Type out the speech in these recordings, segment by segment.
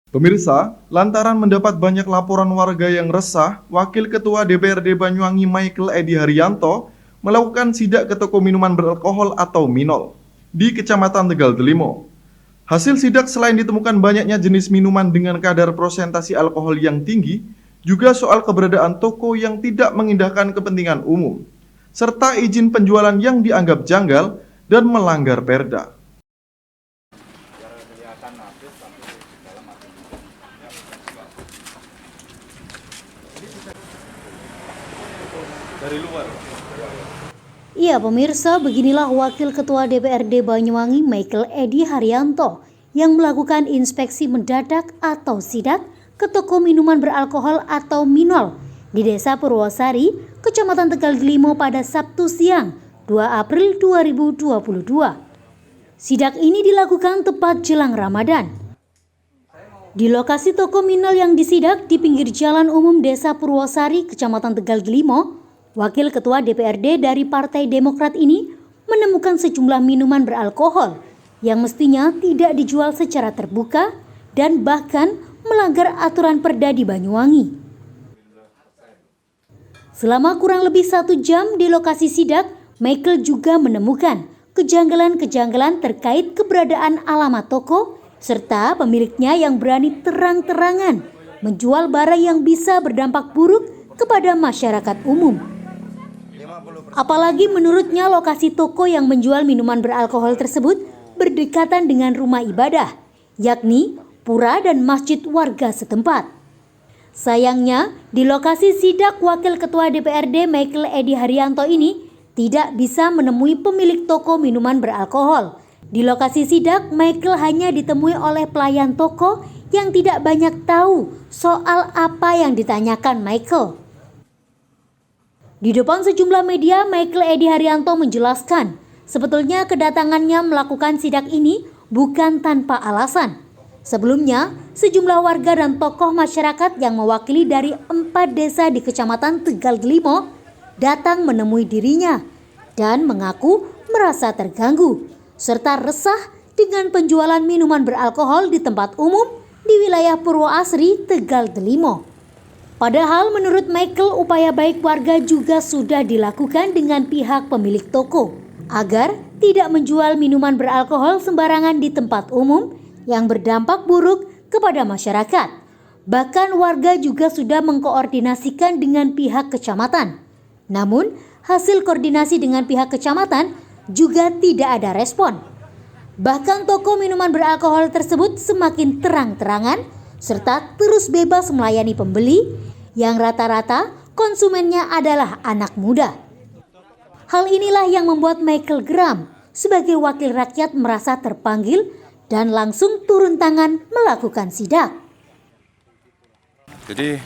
Pemirsa, lantaran mendapat banyak laporan warga yang resah, Wakil Ketua DPRD Banyuwangi Michael Edi Haryanto melakukan sidak ke toko minuman beralkohol atau Minol di Kecamatan Tegal Delimo. Hasil sidak selain ditemukan banyaknya jenis minuman dengan kadar prosentasi alkohol yang tinggi, juga soal keberadaan toko yang tidak mengindahkan kepentingan umum, serta izin penjualan yang dianggap janggal dan melanggar perda. Dari luar. Iya pemirsa, beginilah Wakil Ketua DPRD Banyuwangi Michael Edi Haryanto yang melakukan inspeksi mendadak atau sidak ke toko minuman beralkohol atau Minol di Desa Purwosari, Kecamatan Tegal Delimo pada Sabtu siang 2 April 2022. Sidak ini dilakukan tepat jelang Ramadan. Di lokasi toko Minol yang disidak di pinggir jalan umum Desa Purwosari, Kecamatan Tegal Delimo, Wakil Ketua DPRD dari Partai Demokrat ini menemukan sejumlah minuman beralkohol yang mestinya tidak dijual secara terbuka dan bahkan melanggar aturan perda di Banyuwangi. Selama kurang lebih 1 jam di lokasi sidak, Michael juga menemukan kejanggalan-kejanggalan terkait keberadaan alamat toko serta pemiliknya yang berani terang-terangan menjual barang yang bisa berdampak buruk kepada masyarakat umum. Apalagi menurutnya lokasi toko yang menjual minuman beralkohol tersebut berdekatan dengan rumah ibadah, yakni pura dan masjid warga setempat. Sayangnya, di lokasi sidak Wakil Ketua DPRD Michael Edi Haryanto ini tidak bisa menemui pemilik toko minuman beralkohol. Di lokasi sidak, Michael hanya ditemui oleh pelayan toko yang tidak banyak tahu soal apa yang ditanyakan Michael. Di depan sejumlah media, Michael Edi Haryanto menjelaskan, sebetulnya kedatangannya melakukan sidak ini bukan tanpa alasan. Sebelumnya, sejumlah warga dan tokoh masyarakat yang mewakili dari 4 desa di Kecamatan Tegal Delimo datang menemui dirinya dan mengaku merasa terganggu, serta resah dengan penjualan minuman beralkohol di tempat umum di wilayah Purwosari, Tegal Delimo. Padahal menurut Michael, upaya baik warga juga sudah dilakukan dengan pihak pemilik toko agar tidak menjual minuman beralkohol sembarangan di tempat umum yang berdampak buruk kepada masyarakat. Bahkan warga juga sudah mengkoordinasikan dengan pihak kecamatan. Namun, hasil koordinasi dengan pihak kecamatan juga tidak ada respon. Bahkan toko minuman beralkohol tersebut semakin terang-terangan serta terus bebas melayani pembeli yang rata-rata konsumennya adalah anak muda. Hal inilah yang membuat Michael geram sebagai wakil rakyat merasa terpanggil dan langsung turun tangan melakukan sidak. Jadi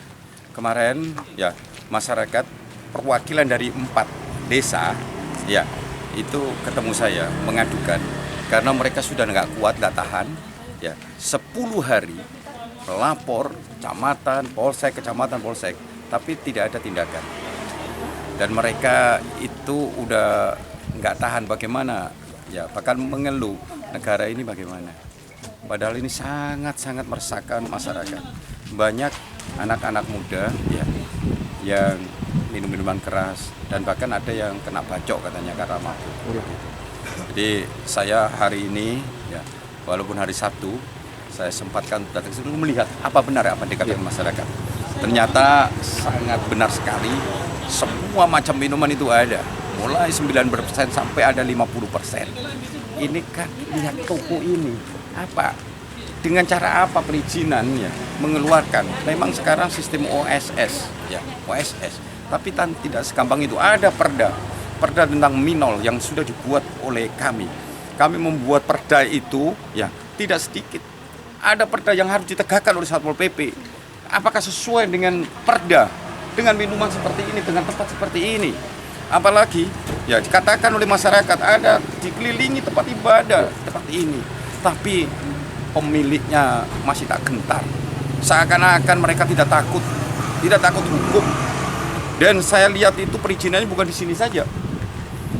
kemarin ya masyarakat perwakilan dari 4 desa ya itu ketemu saya mengadukan karena mereka sudah nggak kuat, nggak tahan ya 10 hari lapor kecamatan polsek, tapi tidak ada tindakan. Dan mereka itu udah nggak tahan bagaimana, ya bahkan mengeluh negara ini bagaimana. Padahal ini sangat-sangat meresahkan masyarakat. Banyak anak-anak muda ya yang minum minuman keras dan bahkan ada yang kena bacok katanya karena mabuk. Jadi saya hari ini ya walaupun hari Sabtu saya sempatkan datang ke situ melihat apa benar apa dikatakan masyarakat. Ternyata sangat benar sekali, semua macam minuman itu ada, mulai 9% sampai ada 50%. Ini kan lihat toko ini, apa? Dengan cara apa perizinannya mengeluarkan? Memang sekarang sistem OSS, ya OSS. Tapi tidak segampang itu. Ada perda tentang Minol yang sudah dibuat oleh kami. Kami membuat perda itu, ya tidak sedikit. Ada perda yang harus ditegakkan oleh Satpol PP. Apakah sesuai dengan perda, dengan minuman seperti ini, dengan tempat seperti ini? Apalagi ya dikatakan oleh masyarakat ada dikelilingi tempat ibadah seperti ini, tapi pemiliknya masih tak gentar. Seakan-akan mereka tidak takut hukum. Dan saya lihat itu perizinannya bukan di sini saja.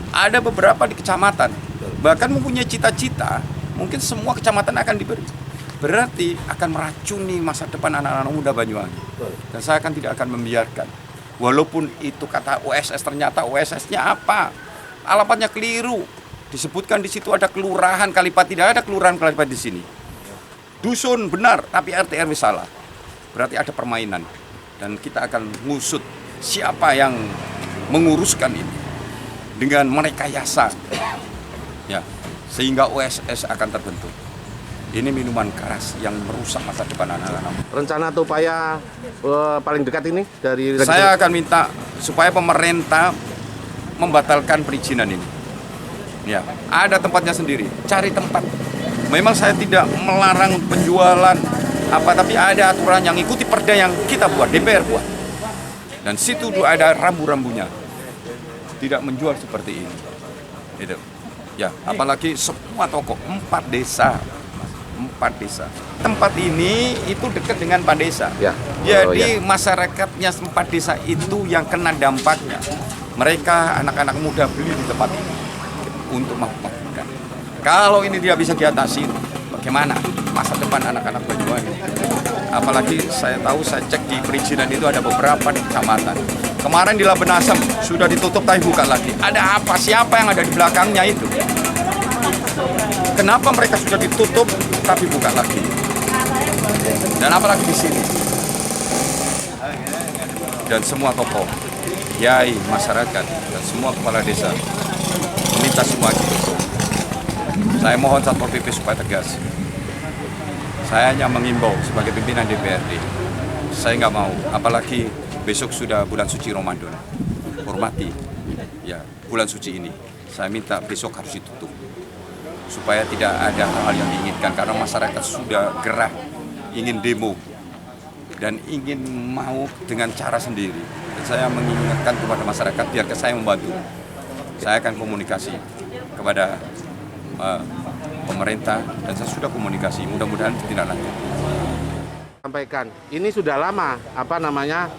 Ada beberapa di kecamatan, bahkan mempunyai cita-cita, mungkin semua kecamatan akan diberi. berarti akan meracuni masa depan anak-anak muda Banyuwangi. Dan saya tidak akan membiarkan. Walaupun itu kata OSS, ternyata OSS-nya apa? Alamatnya keliru. Disebutkan di situ ada kelurahan Kalipat, tidak ada kelurahan Kalipat di sini. Dusun benar, tapi RT RW salah. Berarti ada permainan. Dan kita akan ngusut siapa yang menguruskan ini dengan merekayasa. Ya, sehingga OSS akan terbentuk. Ini minuman keras yang merusak masa depan anak-anak. Rencana atau upaya paling dekat ini dari Saya akan minta supaya pemerintah membatalkan perizinan ini. Ya, ada tempatnya sendiri. Cari tempat. Memang saya tidak melarang penjualan tapi ada aturan yang ikuti perda yang kita buat, DPR buat. Dan situ ada rambu-rambunya. Tidak menjual seperti ini. Gitu. Ya, apalagi semua toko 4 desa. Tempat ini itu dekat dengan Pak Desa. Ya. Jadi masyarakatnya 4 desa itu yang kena dampaknya. Mereka anak-anak muda beli di tempat ini untuk makan. Kalau ini tidak bisa diatasi, bagaimana masa depan anak-anak Banyuwangi? Apalagi saya cek di perizinan itu ada beberapa di kecamatan. Kemarin di Labenasem sudah ditutup tapi buka lagi. Ada apa? Siapa yang ada di belakangnya itu? Kenapa mereka sudah ditutup tapi buka lagi? Dan apalagi di sini. Dan semua tokoh, kiai, masyarakat, dan semua kepala desa meminta semua ditutup. Saya mohon Satpol PP supaya tegas. Saya hanya mengimbau sebagai pimpinan DPRD. Saya nggak mau, apalagi besok sudah bulan suci Ramadan. Hormati ya bulan suci ini. Saya minta besok harus ditutup. Supaya tidak ada hal-hal yang diinginkan, karena masyarakat sudah gerah ingin demo dan ingin mau dengan cara sendiri. Dan saya mengingatkan kepada masyarakat biar saya membantu. Saya akan komunikasi kepada pemerintah dan saya sudah komunikasi, mudah-mudahan tidak lanjut. Sampaikan, ini sudah lama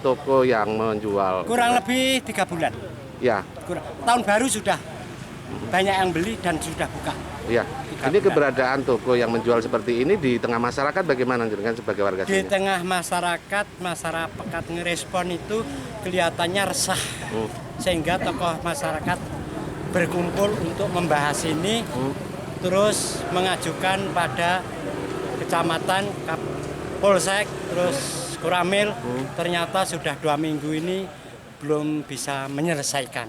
toko yang menjual? Kurang lebih 3 bulan. Ya. Tahun baru sudah banyak yang beli dan sudah buka. Ya. Ini keberadaan toko yang menjual seperti ini di tengah masyarakat bagaimana dengan sebagai warga sini? Di tengah masyarakat ngerespon itu kelihatannya resah. Sehingga tokoh masyarakat berkumpul untuk membahas ini, terus mengajukan pada kecamatan, Polsek, terus Kuramil, ternyata sudah 2 minggu ini belum bisa menyelesaikan.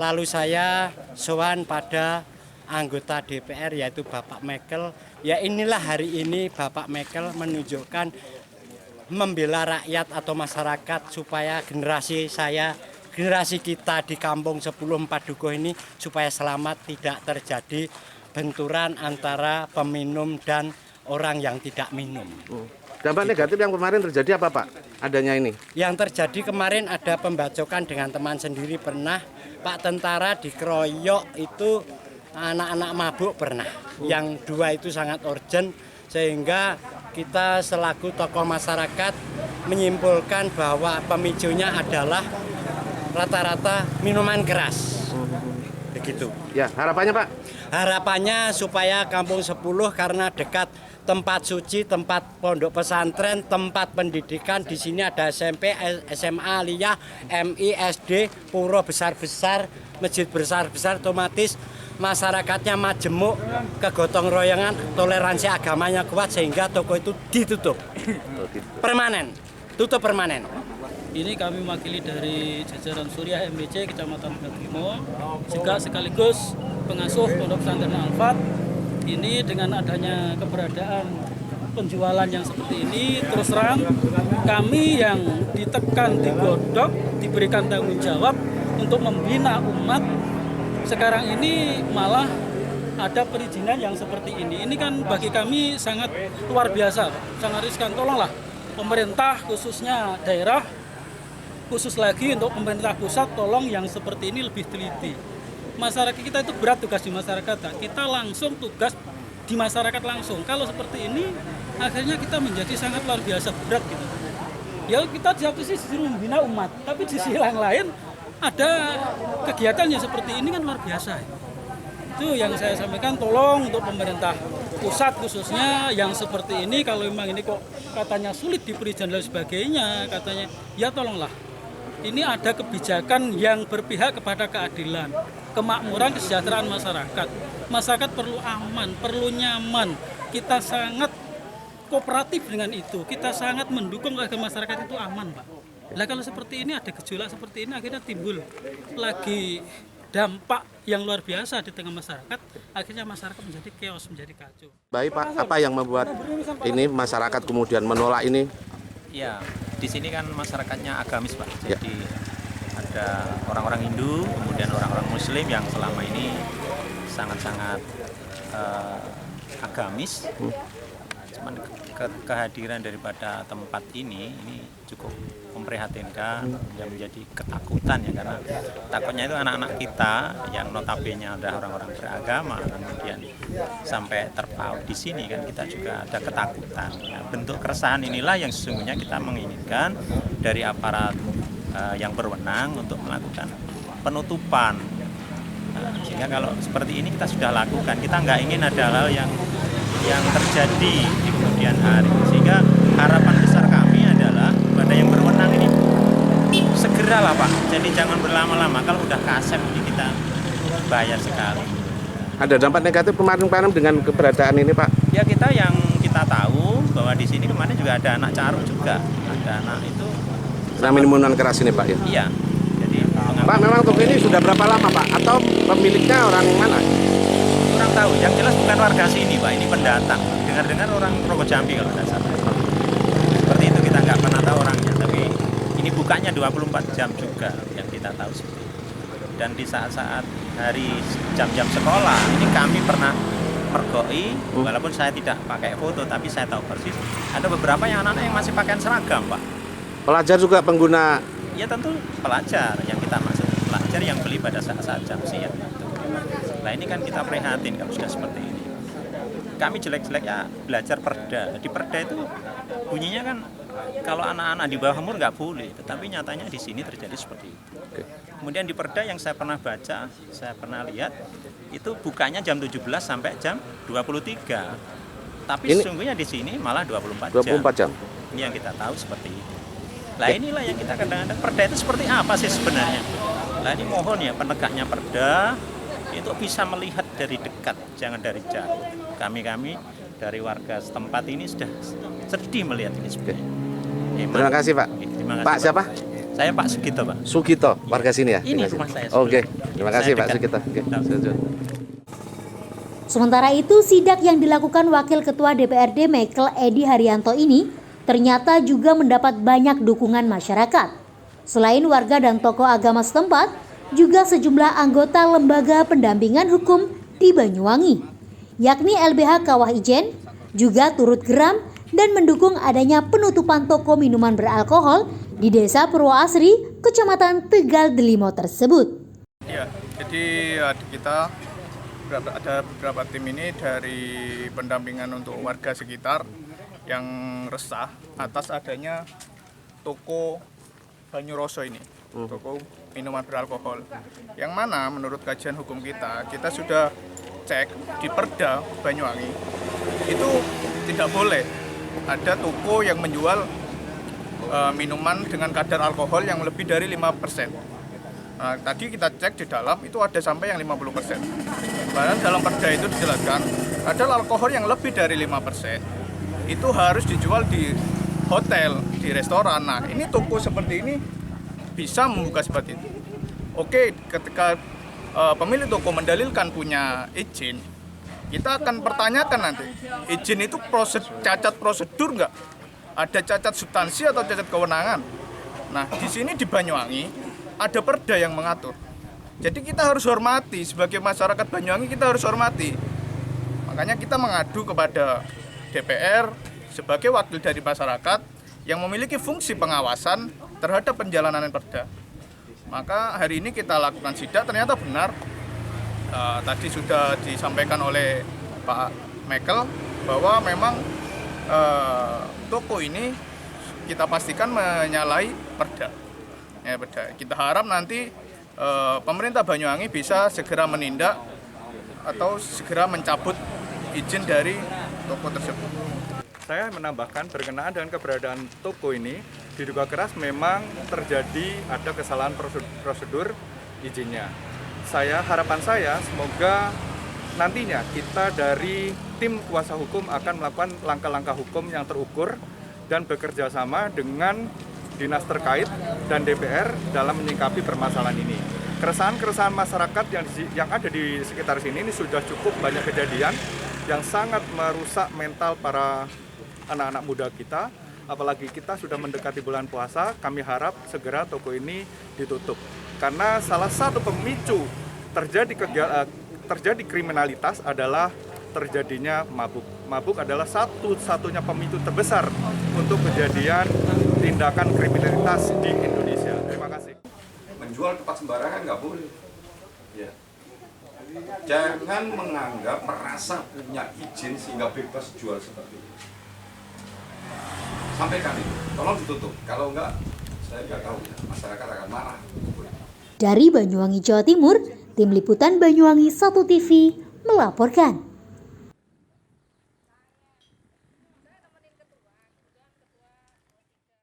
Lalu saya sowan pada anggota DPR yaitu Bapak Mekel. Ya inilah hari ini Bapak Mekel menunjukkan membela rakyat atau masyarakat supaya generasi kita di kampung 10 Padukuh ini supaya selamat, tidak terjadi benturan antara peminum dan orang yang tidak minum. Dampak negatif yang kemarin terjadi apa Pak? Adanya ini? Yang terjadi kemarin ada pembacokan dengan teman sendiri pernah, Pak tentara dikeroyok itu anak-anak mabuk pernah. Yang 2 itu sangat urgent sehingga kita selaku tokoh masyarakat menyimpulkan bahwa pemicunya adalah rata-rata minuman keras. Begitu. Ya, harapannya Pak? Harapannya supaya Kampung 10 karena dekat tempat suci, tempat pondok pesantren, tempat pendidikan. Di sini ada SMP, SMA Aliyah, MI, SD, pura besar-besar, masjid besar-besar, otomatis masyarakatnya majemuk, kegotong royongan, toleransi agamanya kuat sehingga toko itu ditutup. Permanen, tutup permanen. Ini kami mewakili dari jajaran Suriah MBC Kecamatan Brimo, juga sekaligus pengasuh Pondok Pesantren Al-Fat. Ini dengan adanya keberadaan penjualan yang seperti ini, terus terang kami yang ditekan, digodok, diberikan tanggung jawab untuk membina umat. Sekarang ini malah ada perizinan yang seperti ini. Ini kan bagi kami sangat luar biasa, sangat riskan. Tolonglah pemerintah khususnya daerah, khusus lagi untuk pemerintah pusat, tolong yang seperti ini lebih teliti. Masyarakat kita itu berat tugas di masyarakat, kita langsung tugas di masyarakat langsung. Kalau seperti ini, akhirnya kita menjadi sangat luar biasa berat gitu. Ya kita di satu sisi disuruh membina umat, tapi di sisi yang lain ada kegiatan yang seperti ini kan luar biasa. Itu yang saya sampaikan, tolong untuk pemerintah pusat khususnya yang seperti ini, kalau memang ini kok katanya sulit diberi dan lain sebagainya, katanya ya tolonglah. Ini ada kebijakan yang berpihak kepada keadilan, kemakmuran, kesejahteraan masyarakat. Masyarakat perlu aman, perlu nyaman. Kita sangat kooperatif dengan itu. Kita sangat mendukung agar masyarakat itu aman, Pak. Nah kalau seperti ini, ada gejolak seperti ini, akhirnya timbul lagi dampak yang luar biasa di tengah masyarakat, akhirnya masyarakat menjadi chaos, menjadi kacau. Baik Pak, apa yang membuat ini masyarakat kemudian menolak ini? Ya, di sini kan masyarakatnya agamis Pak. Jadi ada orang-orang Hindu, kemudian orang-orang Muslim yang selama ini sangat-sangat agamis. Cuman kehadiran daripada tempat ini cukup memprihatinkan, yang menjadi ketakutan ya, karena takutnya itu anak-anak kita yang notabene ada orang-orang beragama kemudian sampai terpaut di sini, kan kita juga ada ketakutan. Ya, bentuk keresahan inilah yang sesungguhnya kita menginginkan dari aparat yang berwenang untuk melakukan penutupan. Nah, sehingga kalau seperti ini kita sudah lakukan, kita nggak ingin ada hal yang terjadi di kemudian hari, sehingga harapan besar kami adalah kepada yang berwenang ini segeralah Pak, jadi jangan berlama-lama. Kalau udah kasep ini kita bayar sekali. Ada dampak negatif kemarin dengan keberadaan ini Pak? Ya kita tahu bahwa di sini kemarin juga ada anak caruk juga, ada anak itu. Nah, minuman keras ini Pak ya? Iya. Jadi Pak, memang toko ini sudah berapa lama Pak? Atau pemiliknya orang mana? kurang tahu, yang jelas bukan warga sini Pak, ini pendatang. Dengar-dengar orang Progo Jambi kalau tidak salah. Seperti itu, kita nggak pernah tahu orangnya, tapi ini bukanya 24 jam juga yang kita tahu seperti itu. Dan di saat-saat hari jam-jam sekolah, ini kami pernah mergoi, walaupun saya tidak pakai foto, tapi saya tahu persis. Ada beberapa yang anak-anak yang masih pakaian seragam Pak. Pelajar juga pengguna? Ya tentu pelajar, yang kita maksud pelajar yang beli pada saat-saat jam siang. Nah ini kan kita prihatin kalau sudah seperti ini. Kami jelek-jeleknya belajar perda. Di perda itu bunyinya kan kalau anak-anak di bawah umur nggak boleh, tetapi nyatanya di sini terjadi seperti itu. Kemudian di perda yang saya pernah baca, saya pernah lihat, itu bukanya jam 17 sampai jam 23. Tapi sesungguhnya di sini malah 24 jam. Ini yang kita tahu seperti itu. Nah inilah yang kita kadang-kadang, perda itu seperti apa sih sebenarnya? Nah ini mohon ya penegaknya perda itu bisa melihat dari dekat, jangan dari jauh. Kami dari warga setempat ini sudah sedih melihat ini sebenarnya. Terima kasih Pak. Terima kasih, Pak siapa? Saya Pak Sugito Pak. Sugito, warga sini ya? Ini rumah saya. Oke, terima kasih Pak Sugito. Sementara itu, sidak yang dilakukan Wakil Ketua DPRD Michael Edi Haryanto ini ternyata juga mendapat banyak dukungan masyarakat. Selain warga dan tokoh agama setempat, juga sejumlah anggota lembaga pendampingan hukum di Banyuwangi, yakni LBH Kawah Ijen, juga turut geram dan mendukung adanya penutupan toko minuman beralkohol di Desa Purwoasri, Kecamatan Tegal Delimo tersebut. Ya, jadi kita ada beberapa tim ini dari pendampingan untuk warga sekitar yang resah atas adanya toko Banyuroso ini, toko minuman beralkohol, yang mana menurut kajian hukum kita sudah cek di Perda Banyuwangi itu tidak boleh ada toko yang menjual minuman dengan kadar alkohol yang lebih dari 5%. Nah, tadi kita cek di dalam itu ada sampai yang 50%. Padahal dalam Perda itu dijelaskan ada alkohol yang lebih dari 5% itu harus dijual di hotel, di restoran. Nah, ini toko seperti ini bisa membuka seperti itu. Oke, ketika pemilik toko mendalilkan punya izin, kita akan pertanyakan nanti, izin itu cacat prosedur nggak? Ada cacat substansi atau cacat kewenangan? Nah, di sini di Banyuwangi ada perda yang mengatur. Jadi kita harus hormati, sebagai masyarakat Banyuwangi kita harus hormati. Makanya kita mengadu kepada DPR sebagai wakil dari masyarakat yang memiliki fungsi pengawasan terhadap penjalanan perda. Maka hari ini kita lakukan sidak, ternyata benar tadi sudah disampaikan oleh Pak Michael bahwa memang toko ini kita pastikan menyalahi perda. Ya, perda. Kita harap nanti pemerintah Banyuwangi bisa segera menindak atau segera mencabut izin dari toko tersebut. Saya menambahkan berkenaan dengan keberadaan toko ini, diduga keras memang terjadi ada kesalahan prosedur izinnya. Harapan saya semoga nantinya kita dari tim kuasa hukum akan melakukan langkah-langkah hukum yang terukur dan bekerja sama dengan dinas terkait dan DPR dalam menyikapi permasalahan ini. Keresahan-keresahan masyarakat yang ada di sekitar sini ini sudah cukup banyak kejadian yang sangat merusak mental para anak-anak muda kita. Apalagi kita sudah mendekati bulan puasa, kami harap segera toko ini ditutup. Karena salah satu pemicu terjadi kriminalitas adalah terjadinya mabuk. Mabuk adalah satu-satunya pemicu terbesar untuk kejadian tindakan kriminalitas di Indonesia. Terima kasih. Menjual tempat sembarangan nggak boleh. Ya. Jangan menganggap merasa punya izin sehingga bebas jual seperti itu. Sampaikan itu, tolong ditutup. Kalau enggak, saya nggak tahu, masyarakat akan marah. Dari Banyuwangi, Jawa Timur, Tim Liputan Banyuwangi 1 TV melaporkan.